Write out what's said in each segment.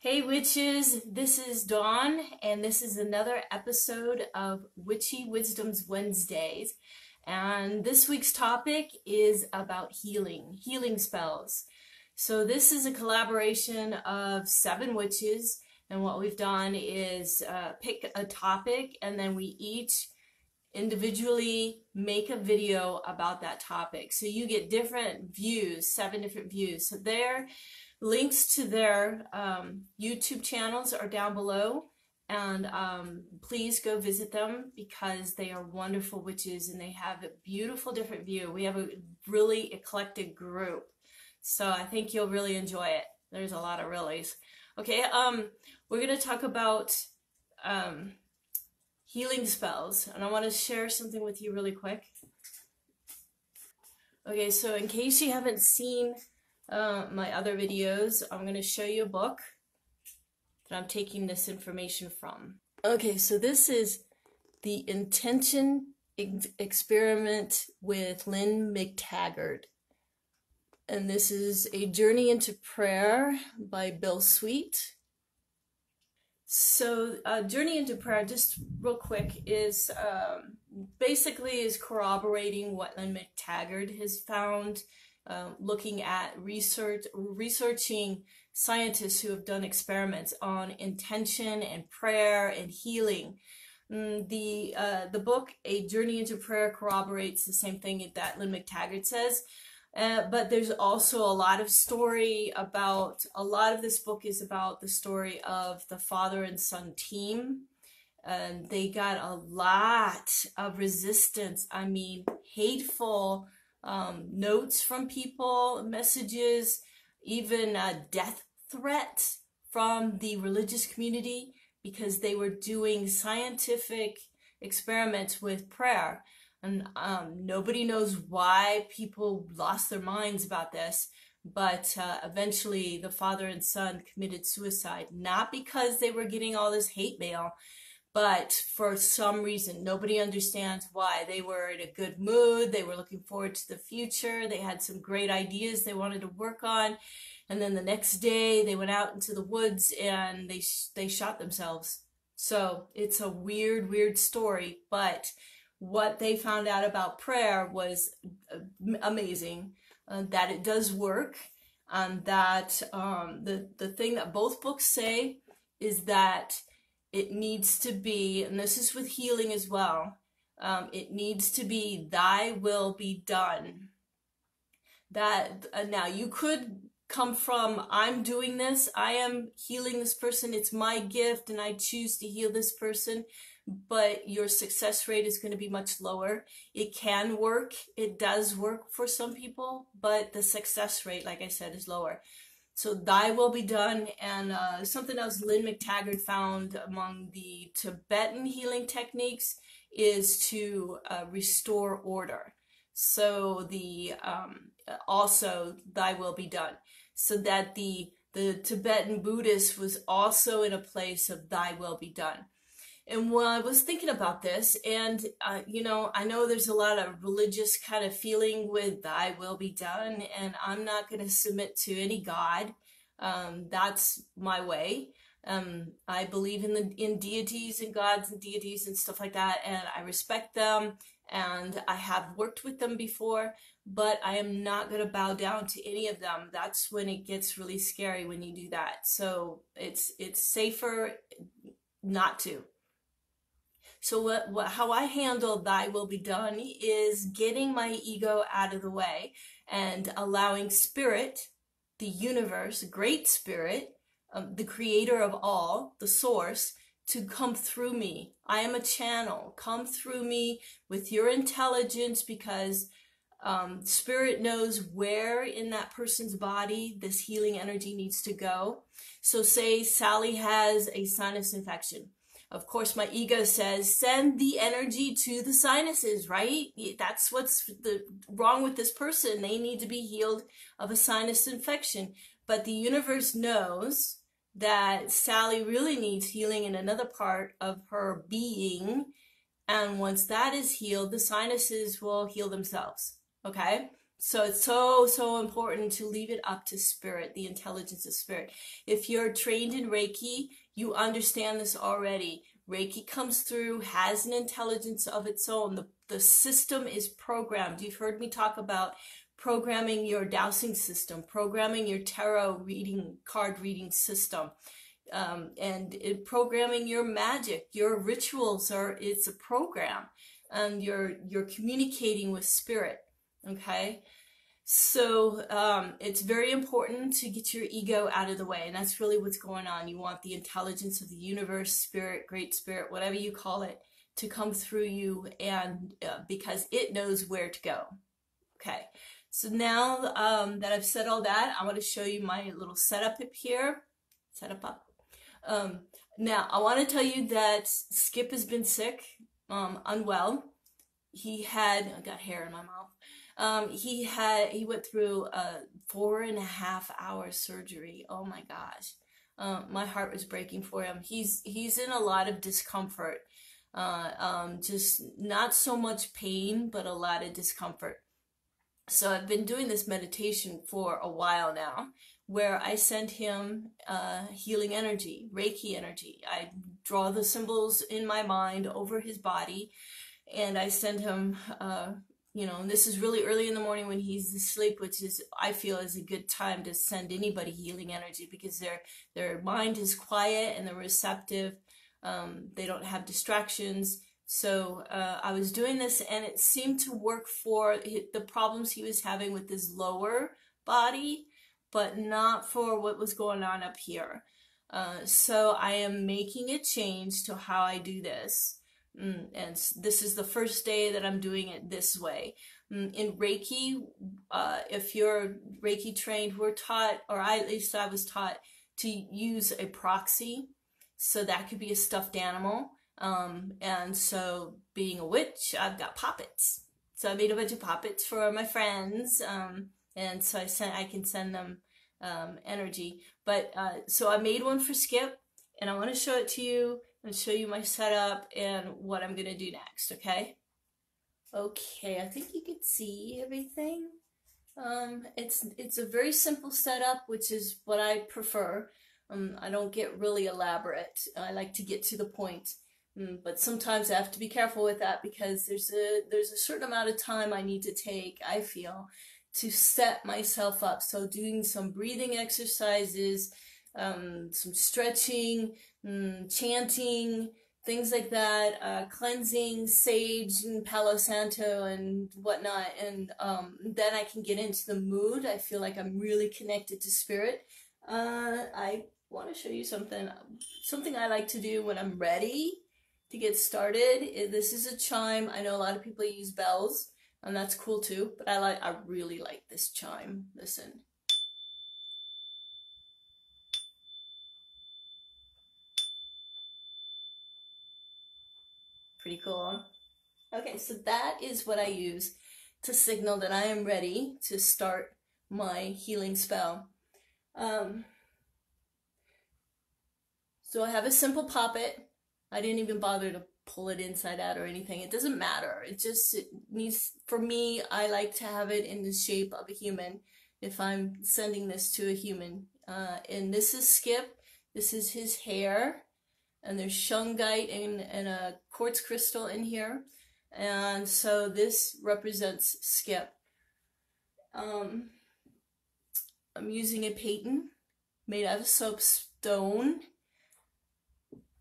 Hey witches, this is Dawn, and this is another episode of Witchy Wisdoms Wednesdays. And this week's topic is about healing spells. So this is a collaboration of 7 witches, and what we've done is pick a topic, and then we each individually make a video about that topic. So you get different views, 7 different views. So there. Links to their YouTube channels are down below, and please go visit them because they are wonderful witches and they have a beautiful different view. We have a really eclectic group, so I think you'll really enjoy it. There's a lot of reallys. Okay, we're going to talk about healing spells, and I want to share something with you really quick. Okay, so in case you haven't seen my other videos, I'm going to show you a book that I'm taking this information from. Okay, so this is The Intention Experiment with Lynne McTaggart. And this is A Journey into Prayer by Bill Sweet. So Journey into Prayer, just real quick, is basically is corroborating what Lynne McTaggart has found. Looking at researching scientists who have done experiments on intention and prayer and healing. The book, A Journey into Prayer, corroborates the same thing that Lynne McTaggart says. But there's also a lot of story about, a lot of this book is about the story of the father and son team. And they got a lot of resistance. I mean, hateful notes from people, messages, even death threats from the religious community because they were doing scientific experiments with prayer. And nobody knows why people lost their minds about this, but eventually the father and son committed suicide, not because they were getting all this hate mail, but for some reason, nobody understands why. They were in a good mood. They were looking forward to the future. They had some great ideas they wanted to work on. And then the next day, they went out into the woods and they shot themselves. So it's a weird story. But what they found out about prayer was amazing, that it does work. And that the thing that both books say is that it needs to be, and this is with healing as well, it needs to be thy will be done. That now you could come from, I'm doing this, I am healing this person, it's my gift and I choose to heal this person, but your success rate is going to be much lower. It can work, it does work for some people, but the success rate, like I said, is lower. So thy will be done. And something else Lynne McTaggart found among the Tibetan healing techniques is to restore order. So the also thy will be done. So that the Tibetan Buddhist was also in a place of thy will be done. And when I was thinking about this, and, you know, I know there's a lot of religious kind of feeling with thy will be done, and I'm not going to submit to any God. That's my way. I believe in deities and gods and deities and stuff like that, and I respect them, and I have worked with them before, but I am not going to bow down to any of them. That's when it gets really scary when you do that. So it's safer not to. So how I handle thy will be done is getting my ego out of the way and allowing spirit, the universe, great spirit, the creator of all, the source, to come through me. I am a channel. Come through me with your intelligence, because spirit knows where in that person's body this healing energy needs to go. So say Sally has a sinus infection. Of course, my ego says, send the energy to the sinuses, right? That's what's wrong with this person. They need to be healed of a sinus infection. But the universe knows that Sally really needs healing in another part of her being. And once that is healed, the sinuses will heal themselves. Okay? So it's so important to leave it up to spirit, the intelligence of spirit. If you're trained in Reiki, you understand this already. Reiki comes through, has an intelligence of its own. The system is programmed. You've heard me talk about programming your dowsing system, programming your tarot reading, card reading system, programming your magic. Your rituals it's a program, and you're communicating with spirit. Okay, so it's very important to get your ego out of the way, and that's really what's going on. You want the intelligence of the universe, spirit, great spirit, whatever you call it, to come through you, and because it knows where to go. Okay, so now that I've said all that, I want to show you my little setup up here. Setup up. Now, I want to tell you that Skip has been sick, unwell. I got hair in my mouth. He went through a 4.5-hour surgery. Oh my gosh. My heart was breaking for him. He's in a lot of discomfort. Just not so much pain, but a lot of discomfort. So I've been doing this meditation for a while now, where I send him healing energy, Reiki energy. I draw the symbols in my mind over his body, and I send him, and this is really early in the morning when he's asleep, which I feel is a good time to send anybody healing energy, because their mind is quiet and they're receptive. They don't have distractions. So I was doing this, and it seemed to work for the problems he was having with his lower body, but not for what was going on up here. So I am making a change to how I do this. And this is the first day that I'm doing it this way. In Reiki, if you're Reiki trained, we're taught, or at least I was taught, to use a proxy. So that could be a stuffed animal. And so being a witch, I've got puppets. So I made a bunch of puppets for my friends. And so I can send them energy. But so I made one for Skip, and I want to show it to you and show you my setup and what I'm going to do next, okay? Okay, I think you can see everything. It's a very simple setup, which is what I prefer. I don't get really elaborate. I like to get to the point. But sometimes I have to be careful with that, because there's a certain amount of time I need to take, I feel, to set myself up. So doing some breathing exercises, some stretching, chanting, things like that, cleansing, sage and Palo Santo and whatnot. And then I can get into the mood. I feel like I'm really connected to spirit. I want to show you something I like to do when I'm ready to get started. This is a chime. I know a lot of people use bells, and that's cool too, but I really like this chime. Listen. Pretty cool, huh? Okay, so that is what I use to signal that I am ready to start my healing spell. So I have a simple poppet. I didn't even bother to pull it inside out or anything. It doesn't matter. It needs, for me, I like to have it in the shape of a human if I'm sending this to a human. And this is Skip. This is his hair. And there's shungite and a quartz crystal in here. And so this represents Skip. I'm using a paten made out of soapstone.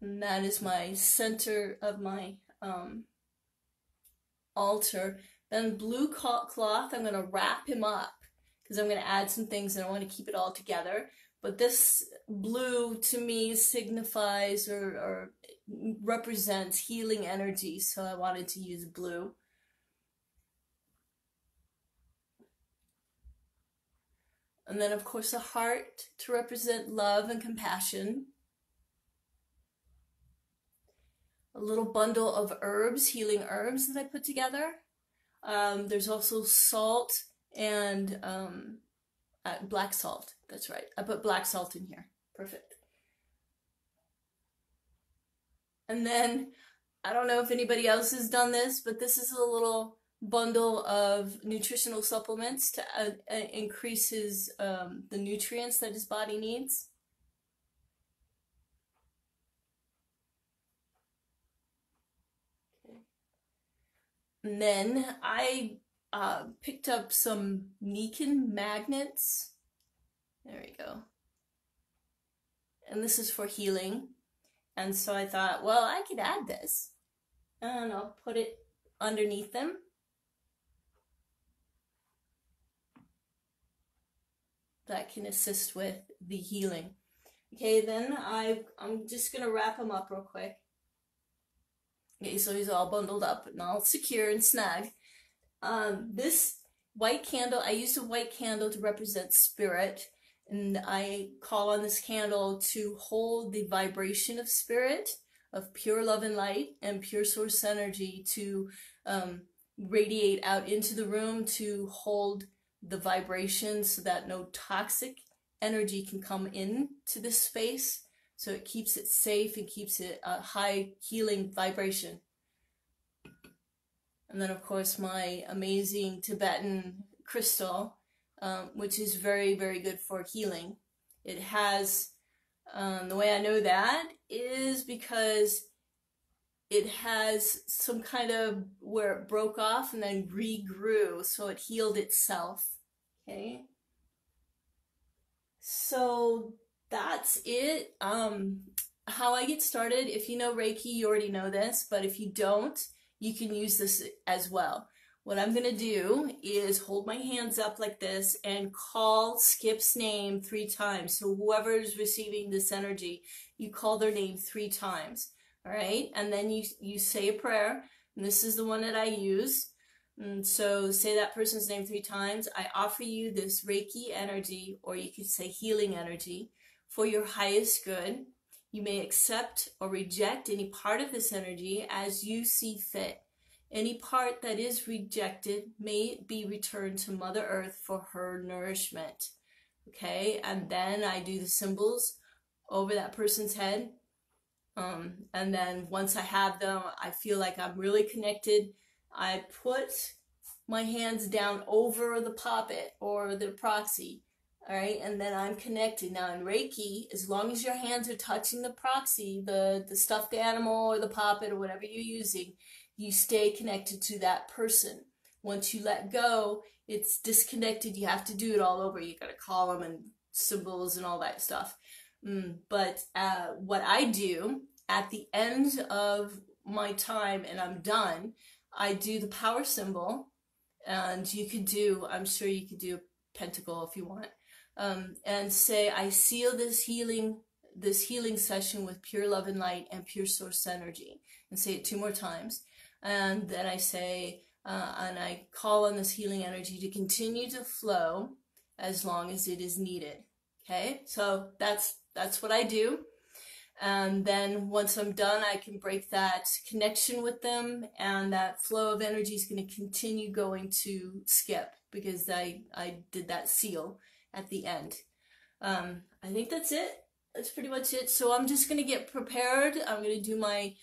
And that is my center of my altar. Then blue cloth, I'm going to wrap him up, because I'm going to add some things and I want to keep it all together. But this blue to me signifies or represents healing energy, so I wanted to use blue. And then of course a heart to represent love and compassion. A little bundle of herbs, healing herbs that I put together. There's also salt and black salt. That's right. I put black salt in here. Perfect. And then, I don't know if anybody else has done this, but this is a little bundle of nutritional supplements to increase his the nutrients that his body needs. Okay. And then I picked up some Nikan magnets. There we go. And this is for healing. And so I thought, well, I could add this. And I'll put it underneath them. That can assist with the healing. Okay, then I'm just going to wrap them up real quick. Okay, so he's all bundled up and all secure and snug. This white candle, I used a white candle to represent spirit. And I call on this candle to hold the vibration of spirit, of pure love and light and pure source energy to radiate out into the room, to hold the vibration so that no toxic energy can come in to this space. So it keeps it safe and keeps it a high healing vibration. And then, of course, my amazing Tibetan crystal, which is very, very good for healing. It has, the way I know that is because it has some kind of where it broke off and then regrew, so it healed itself. Okay. So that's it. How I get started, if you know Reiki, you already know this, but if you don't, you can use this as well. What I'm going to do is hold my hands up like this and call Skip's name 3 times. So whoever is receiving this energy, you call their name 3 times. All right. And then you say a prayer. And this is the one that I use. And so say that person's name 3 times. I offer you this Reiki energy, or you could say healing energy, for your highest good. You may accept or reject any part of this energy as you see fit. Any part that is rejected may be returned to Mother Earth for her nourishment. Okay, and then I do the symbols over that person's head. And then once I have them, I feel like I'm really connected. I put my hands down over the poppet or the proxy. All right, and then I'm connected. Now in Reiki, as long as your hands are touching the proxy, the stuffed animal or the poppet or whatever you're using, you stay connected to that person. Once you let go, it's disconnected. You have to do it all over. You got to call them and symbols and all that stuff. But what I do at the end of my time and I'm done, I do the power symbol, and you could do, I'm sure you could do a pentacle if you want, and say, I seal this healing session with pure love and light and pure source energy, and say it 2 more times. And then I say, and I call on this healing energy to continue to flow as long as it is needed. Okay, so that's what I do. And then once I'm done, I can break that connection with them, and that flow of energy is going to continue going to Skip, because I did that seal at the end. I think that's it. That's pretty much it. So I'm just going to get prepared. I'm going to do my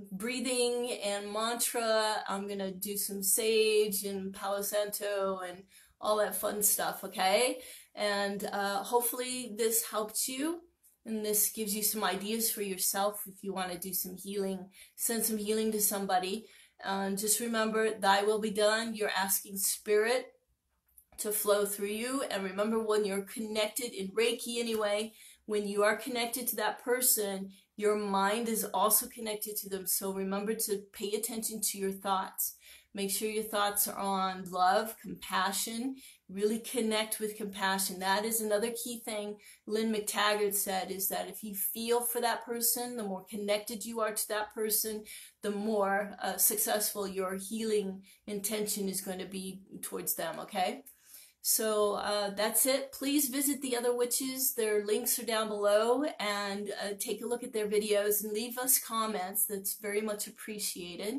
breathing and mantra. I'm going to do some sage and Palo Santo and all that fun stuff, okay? And hopefully this helped you, and this gives you some ideas for yourself if you want to do some healing, send some healing to somebody. Just remember, thy will be done. You're asking spirit to flow through you. And remember, when you're connected in Reiki anyway, when you are connected to that person, your mind is also connected to them. So remember to pay attention to your thoughts. Make sure your thoughts are on love, compassion. Really connect with compassion. That is another key thing Lynne McTaggart said, is that if you feel for that person, the more connected you are to that person, the more successful your healing intention is going to be towards them, okay? So that's it. Please visit the other witches. Their links are down below, and take a look at their videos and leave us comments. That's very much appreciated.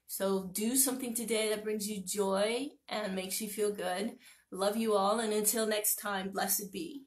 So do something today that brings you joy and makes you feel good. Love you all, and until next time, blessed be.